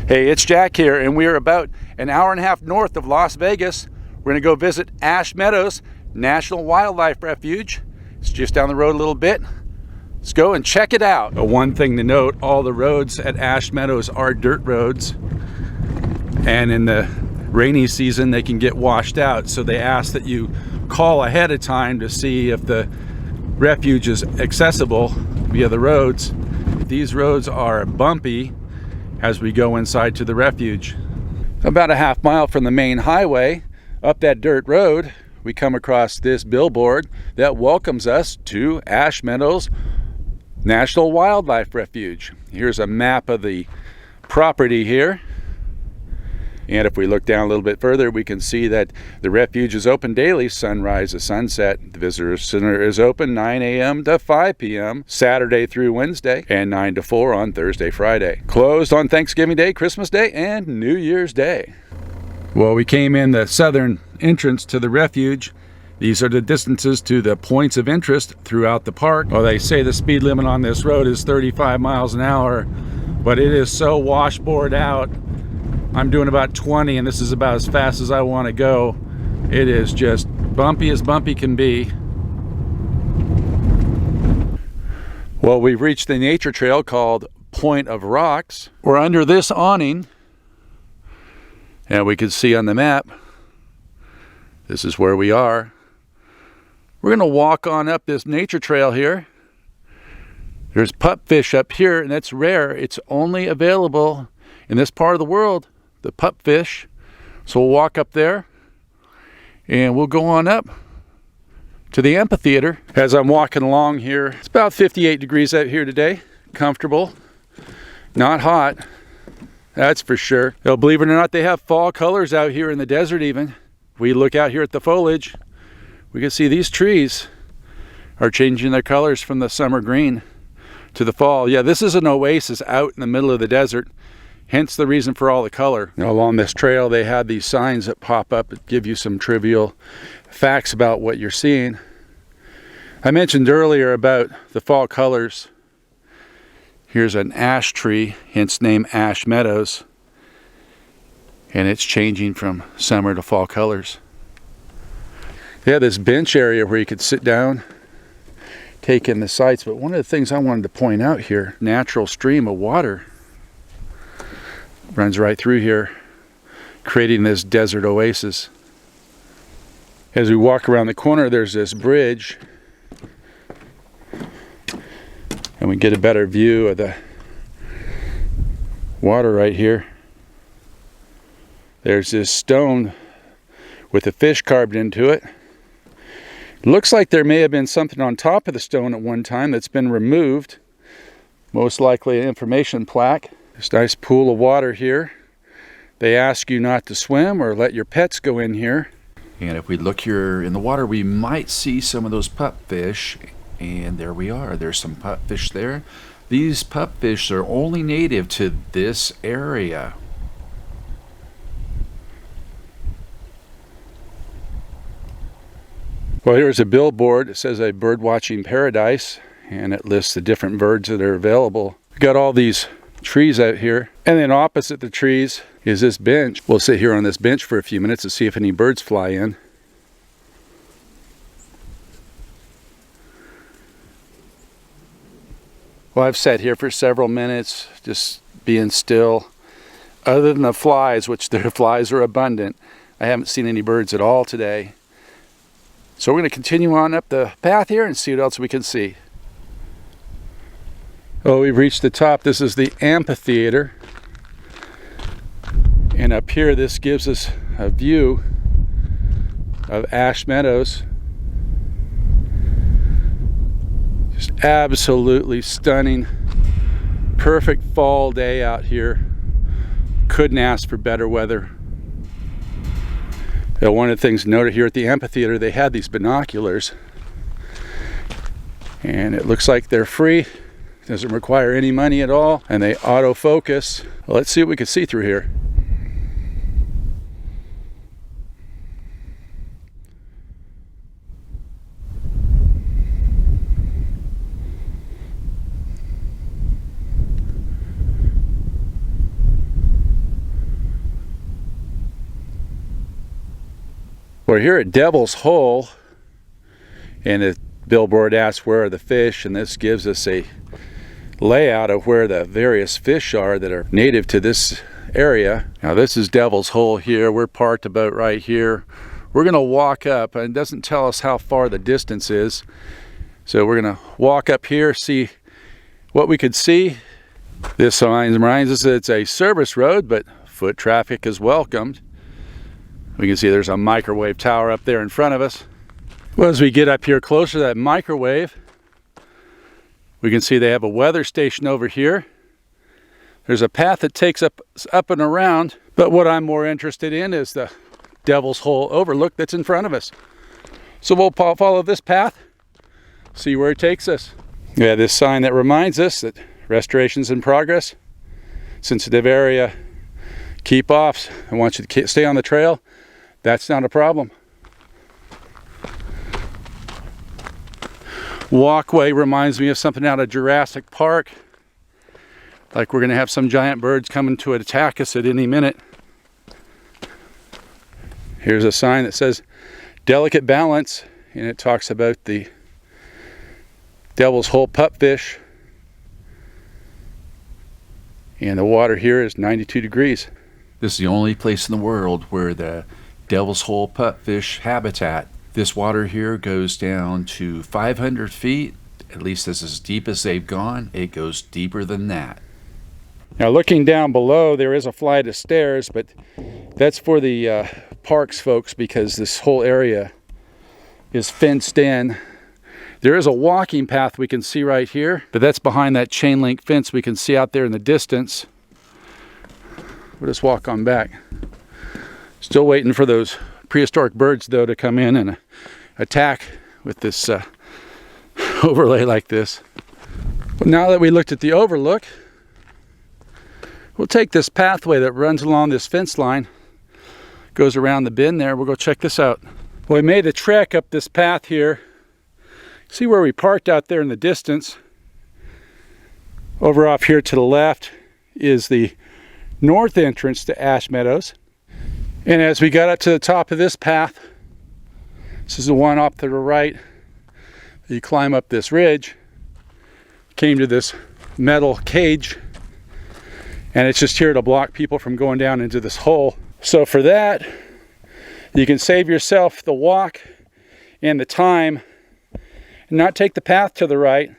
Hey, it's Jack here, and we are about an hour and a half north of Las Vegas. We're going to go visit Ash Meadows National Wildlife Refuge. It's just down the road a little bit. Let's go and check it out. One thing to note, all the roads at Ash Meadows are dirt roads, and in the rainy season they can get washed out, so they ask that you call ahead of time to see if the refuge is accessible via the roads. These roads are bumpy as we go inside to the refuge. About a half mile from the main highway, up that dirt road, we come across this billboard that welcomes us to Ash Meadows National Wildlife Refuge. Here's a map of the property here. And if we look down a little bit further, we can see that the refuge is open daily, sunrise to sunset. The visitor center is open 9 a.m. to 5 p.m. Saturday through Wednesday, and 9 to 4 on Thursday, Friday. Closed on Thanksgiving Day, Christmas Day, and New Year's Day. Well, we came in the southern entrance to the refuge. These are the distances to the points of interest throughout the park. Well, they say the speed limit on this road is 35 miles an hour, but it is so washboard out. I'm doing about 20, and this is about as fast as I want to go. It is just bumpy as bumpy can be. Well, we've reached the nature trail called Point of Rocks. We're under this awning, and we can see on the map, this is where we are. We're going to walk on up this nature trail here. There's pupfish up here, and that's rare. It's only available in this part of the world, the pupfish. So we'll walk up there and we'll go on up to the amphitheater. As I'm walking along here, it's about 58 degrees out here today. Comfortable, not hot, that's for sure. Well, believe it or not, they have fall colors out here in the desert even. We look out here at the foliage, we can see these trees are changing their colors from the summer green to the fall. Yeah, this is an oasis out in the middle of the desert. Hence the reason for all the color. Now, along this trail, they have these signs that pop up that give you some trivial facts about what you're seeing. I mentioned earlier about the fall colors. Here's an ash tree, hence name Ash Meadows. And it's changing from summer to fall colors. They have this bench area where you could sit down, take in the sights. But one of the things I wanted to point out here, natural stream of water runs right through here, creating this desert oasis. As we walk around the corner, there's this bridge, and we get a better view of the water right here. There's this stone with a fish carved into it. Looks like there may have been something on top of the stone at one time that's been removed. Most likely an information plaque. This nice pool of water here. They ask you not to swim or let your pets go in here. And if we look here in the water, we might see some of those pupfish. And there we are. There's some pupfish there. These pupfish are only native to this area. Well, here's a billboard. It says a bird watching paradise, and it lists the different birds that are available. We've got all these trees out here, and then opposite the trees is this bench. We'll sit here on this bench for a few minutes to see if any birds fly in. Well, I've sat here for several minutes just being still. Other than the flies, which their flies are abundant, I haven't seen any birds at all today. So we're going to continue on up the path here and see what else we can see. Oh, we've reached the top. This is the amphitheater. And up here, this gives us a view of Ash Meadows. Just absolutely stunning. Perfect fall day out here. Couldn't ask for better weather. One of the things noted here at the amphitheater, they had these binoculars. And it looks like they're free. Doesn't require any money at all, and they autofocus. Well, let's see what we can see through here. We're here at Devil's Hole, and the billboard asks where are the fish, and this gives us a layout of where the various fish are that are native to this area. Now this is Devil's Hole here. We're parked about right here. We're going to walk up, and it doesn't tell us how far the distance is. So we're going to walk up here, see what we could see. This sign reminds us that it's a service road, but foot traffic is welcomed. We can see there's a microwave tower up there in front of us. Well, as we get up here closer to that microwave, we can see they have a weather station over here. There's a path that takes up and around, but what I'm more interested in is the Devil's Hole overlook that's in front of us. So we'll follow this path, see where it takes us. We have this sign that reminds us that restoration's in progress. Sensitive area, keep off. I want you to stay on the trail. That's not a problem. Walkway reminds me of something out of Jurassic Park. Like we're going to have some giant birds coming to attack us at any minute. Here's a sign that says delicate balance, and it talks about the Devil's Hole pupfish. And the water here is 92 degrees. This is the only place in the world where the Devil's Hole pupfish habitat. This water here goes down to 500 feet, at least that's as deep as they've gone. It goes deeper than that. Now looking down below, there is a flight of stairs, but that's for the parks folks, because this whole area is fenced in. There is a walking path we can see right here, but that's behind that chain link fence we can see out there in the distance. We'll just walk on back. Still waiting for those prehistoric birds though to come in and attack with this overlay like this. But now that we looked at the overlook, we'll take this pathway that runs along this fence line, goes around the bend there. We'll go check this out. Well, we made a trek up this path here. See where we parked out there in the distance. Over off here to the left is the north entrance to Ash Meadows. And as we got up to the top of this path, this is the one off to the right, you climb up this ridge, came to this metal cage, and it's just here to block people from going down into this hole. So for that, you can save yourself the walk and the time, and not take the path to the right.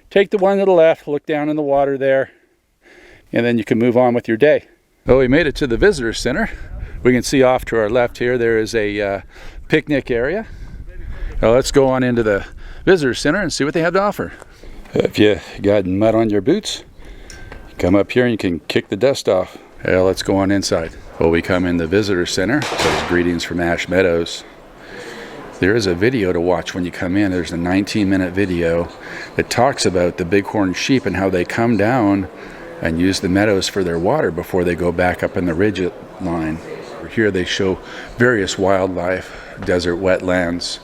Take the one to the left, look down in the water there, and then you can move on with your day. Well, we made it to the visitor center. We can see off to our left here, there is a picnic area. Now let's go on into the visitor center and see what they have to offer. If you got mud on your boots, come up here and you can kick the dust off. Well, let's go on inside. Well, we come in the visitor center. It says greetings from Ash Meadows. There is a video to watch when you come in. There's a 19-minute video that talks about the bighorn sheep and how they come down and use the meadows for their water before they go back up in the ridge line. Here they show various wildlife, desert wetlands.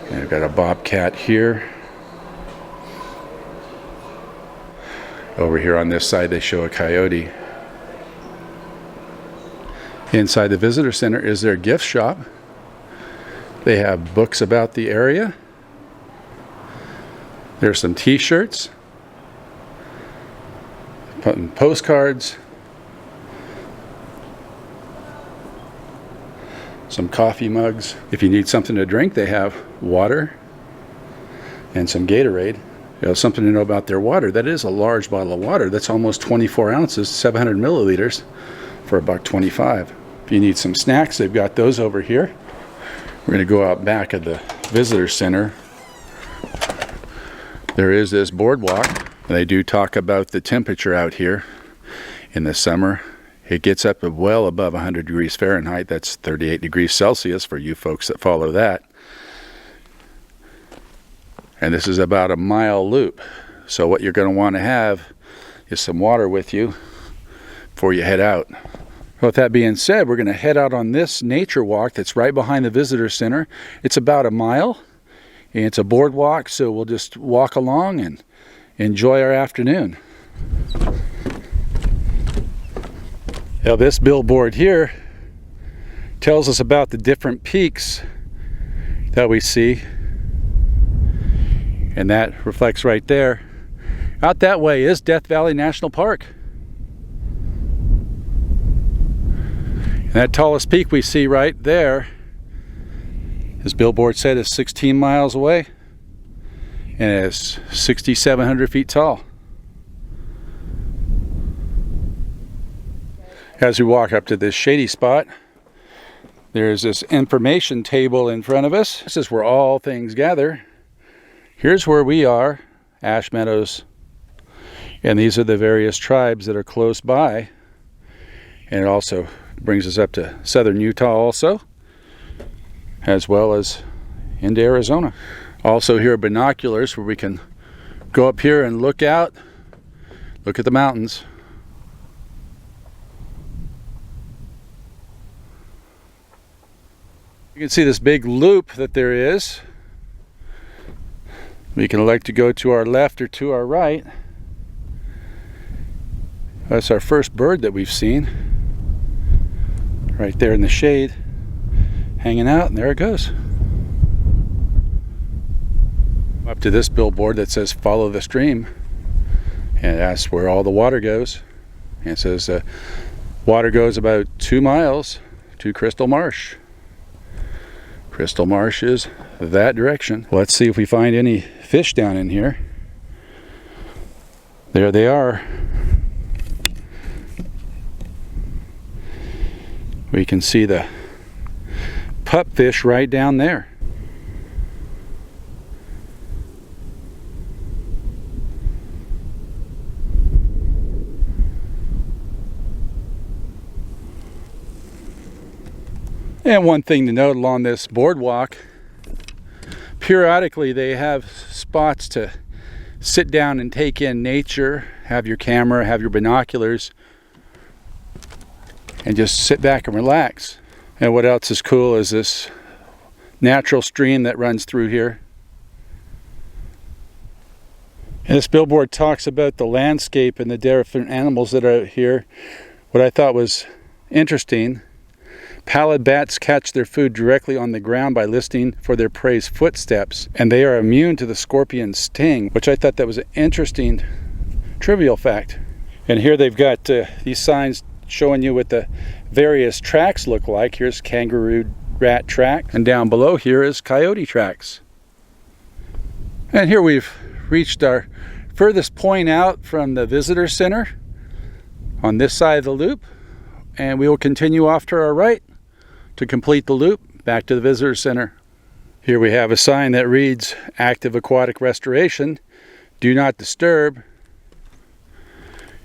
And we've got a bobcat here. Over here on this side they show a coyote. Inside the visitor center is their gift shop. They have books about the area. There's some t-shirts, postcards, some coffee mugs. If you need something to drink, they have water and some Gatorade. You know, something to know about their water, that is a large bottle of water. That's almost 24 ounces, 700 milliliters for $1.25. If you need some snacks, they've got those over here. We're going to go out back of the visitor center. There is this boardwalk. They do talk about the temperature out here in the summer. It gets up to well above 100 degrees Fahrenheit. That's 38 degrees Celsius for you folks that follow that. And this is about a mile loop. So what you're going to want to have is some water with you before you head out. With that being said, we're going to head out on this nature walk that's right behind the visitor center. It's about a mile, and it's a boardwalk, so we'll just walk along and enjoy our afternoon. Now this billboard here tells us about the different peaks that we see, and that reflects right there. Out that way is Death Valley National Park. And that tallest peak we see right there, as billboard said, is 16 miles away and is 6,700 feet tall. As we walk up to this shady spot, there's this information table in front of us. This is where all things gather. Here's where we are, Ash Meadows. And these are the various tribes that are close by. And it also brings us up to southern Utah also, as well as into Arizona. Also here are binoculars where we can go up here and look out, look at the mountains. You can see this big loop that there is. We can elect to go to our left or to our right. That's our first bird that we've seen. Right there in the shade, hanging out, and there it goes. Up to this billboard that says follow the stream, and that's where all the water goes. And it says water goes about 2 miles to Crystal Marsh. Crystal Marsh is that direction. Let's see if we find any fish down in here. There they are. We can see the pupfish right down there. And one thing to note along this boardwalk, periodically they have spots to sit down and take in nature, have your camera, have your binoculars, and just sit back and relax. And what else is cool is this natural stream that runs through here. And this billboard talks about the landscape and the different animals that are here. What I thought was interesting, pallid bats catch their food directly on the ground by listening for their prey's footsteps, and they are immune to the scorpion's sting, which I thought that was an interesting trivial fact. And here they've got these signs showing you what the various tracks look like. Here's kangaroo rat track, and down below here is coyote tracks. And here we've reached our furthest point out from the visitor center on this side of the loop, and we will continue off to our right to complete the loop back to the visitor center. Here we have a sign that reads active aquatic restoration, do not disturb.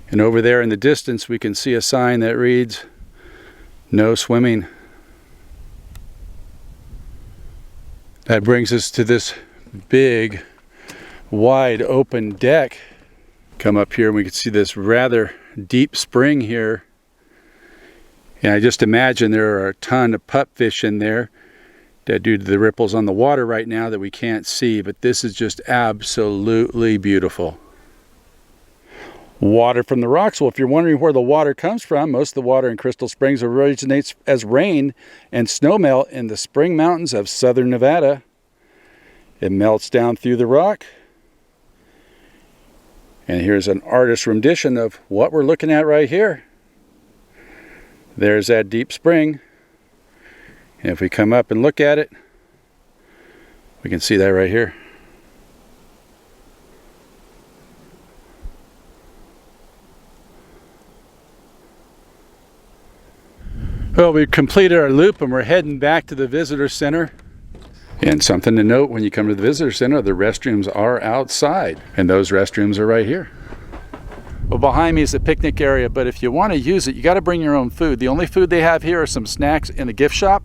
And over there in the distance we can see a sign that reads no swimming. That brings us to this big wide open deck. Come up here and we can see this rather deep spring here. And I just imagine there are a ton of pupfish in there that, due to the ripples on the water right now, that we can't see, but this is just absolutely beautiful. Water from the rocks. Well, if you're wondering where the water comes from, most of the water in Crystal Springs originates as rain and snowmelt in the spring mountains of southern Nevada. It melts down through the rock. And here's an artist's rendition of what we're looking at right here. There's that deep spring. And if we come up and look at it, we can see that right here. Well, we've completed our loop and we're heading back to the visitor center. And something to note, when you come to the visitor center, the restrooms are outside, and those restrooms are right here. Well, behind me is the picnic area, but if you want to use it, you got to bring your own food. The only food they have here are some snacks in the gift shop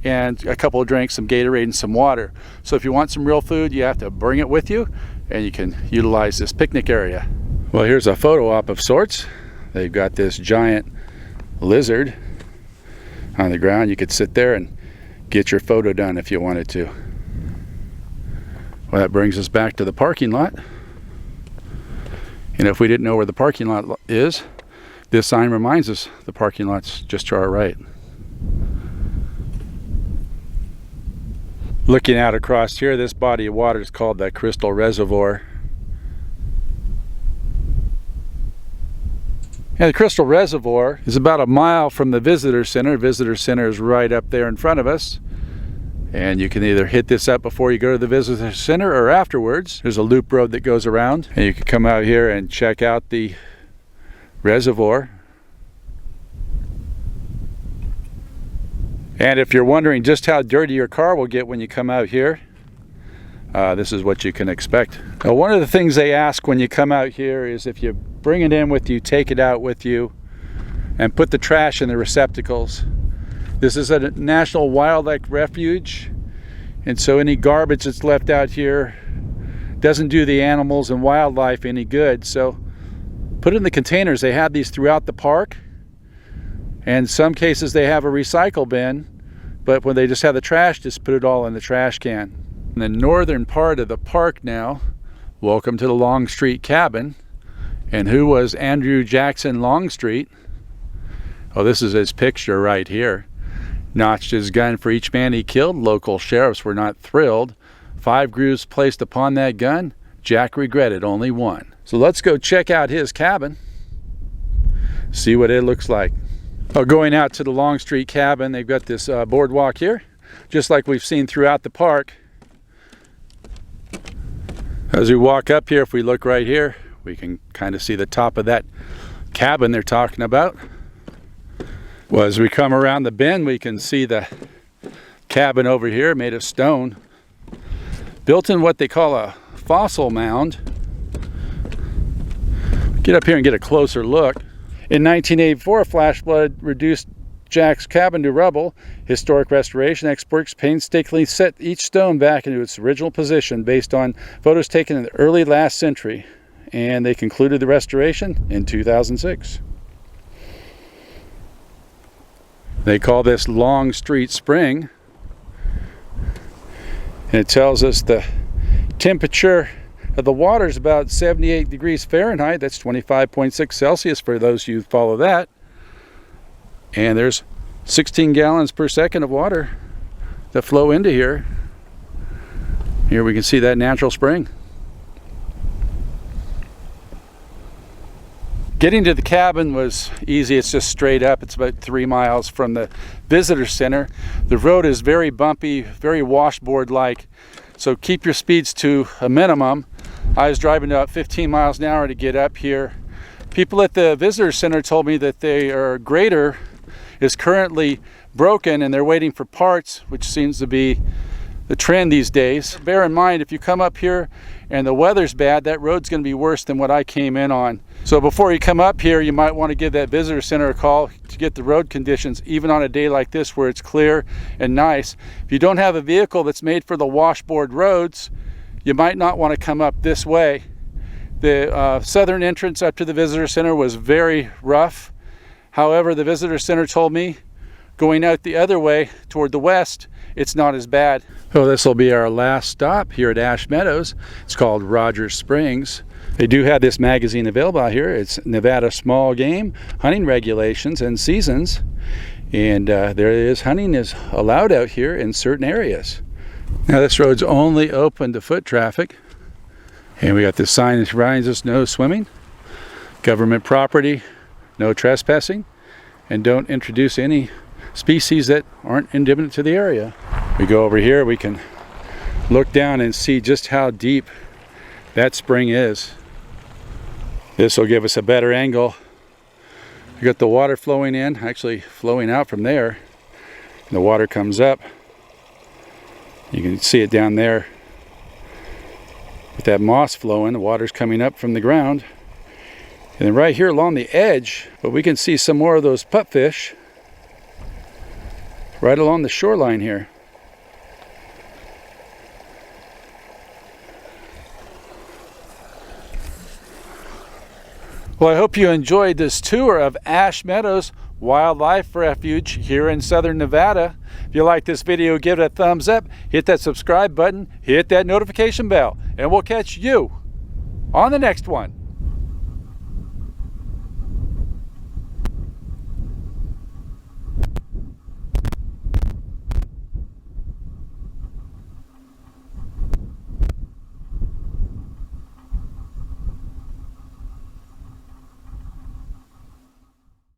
and a couple of drinks, some Gatorade and some water. So if you want some real food, you have to bring it with you, and you can utilize this picnic area. Well, here's a photo op of sorts. They've got this giant lizard on the ground. You could sit there and get your photo done if you wanted to. Well, that brings us back to the parking lot. And if we didn't know where the parking lot is, this sign reminds us the parking lot's just to our right. Looking out across here, this body of water is called the Crystal Reservoir. And the Crystal Reservoir is about a mile from the visitor center. Visitor center is right up there in front of us. And you can either hit this up before you go to the visitor center or afterwards. There's a loop road that goes around, and you can come out here and check out the reservoir. And if you're wondering just how dirty your car will get when you come out here, this is what you can expect. Now, one of the things they ask when you come out here is if you bring it in with you, take it out with you, and put the trash in the receptacles. This is a national wildlife refuge, and so any garbage that's left out here doesn't do the animals and wildlife any good. So put it in the containers. They have these throughout the park. And in some cases they have a recycle bin, but when they just have the trash, just put it all in the trash can. In the northern part of the park now, welcome to the Longstreet cabin. And who was Andrew Jackson Longstreet? Oh, this is his picture right here. Notched his gun for each man he killed. Local sheriffs were not thrilled. 5 grooves placed upon that gun. Jack regretted only one. So let's go check out his cabin, see what it looks like. Oh, going out to the Longstreet cabin, they've got this boardwalk here, just like we've seen throughout the park. As we walk up here, if we look right here, we can kind of see the top of that cabin they're talking about. Well, as we come around the bend, we can see the cabin over here made of stone, built in what they call a fossil mound. Get up here and get a closer look. In 1984, a flash flood reduced Jack's cabin to rubble. Historic restoration experts painstakingly set each stone back into its original position based on photos taken in the early last century, and they concluded the restoration in 2006. They call this Longstreet Spring, and it tells us the temperature of the water is about 78 degrees Fahrenheit. That's 25.6 Celsius for those who follow that. And there's 16 gallons per second of water that flow into here. Here we can see that natural spring. Getting to the cabin was easy. It's just straight up. It's about 3 miles from the visitor center. The road is very bumpy, very washboard-like, so keep your speeds to a minimum. I was driving about 15 miles an hour to get up here. People at the visitor center told me that their grader is currently broken and they're waiting for parts, which seems to be the trend these days. Bear in mind, if you come up here and the weather's bad, that road's going to be worse than what I came in on. So before you come up here, you might want to give that visitor center a call to get the road conditions, even on a day like this where it's clear and nice. If you don't have a vehicle that's made for the washboard roads, you might not want to come up this way. The southern entrance up to the visitor center was very rough. However, the visitor center told me going out the other way toward the west, it's not as bad. Oh, this will be our last stop here at Ash Meadows. It's called Rogers Springs. They do have this magazine available out here. It's Nevada Small Game Hunting Regulations and Seasons. And hunting is allowed out here in certain areas. Now this road's only open to foot traffic. And we got this sign that reminds us no swimming, government property, no trespassing, and don't introduce any species that aren't endemic to the area. We go over here, we can look down and see just how deep that spring is. This will give us a better angle. We got the water flowing in, actually flowing out from there. And the water comes up. You can see it down there with that moss flowing. The water's coming up from the ground. And then right here along the edge, but we can see some more of those pupfish right along the shoreline here. Well, I hope you enjoyed this tour of Ash Meadows Wildlife Refuge here in southern Nevada. If you like this video, give it a thumbs up, hit that subscribe button, hit that notification bell, and we'll catch you on the next one.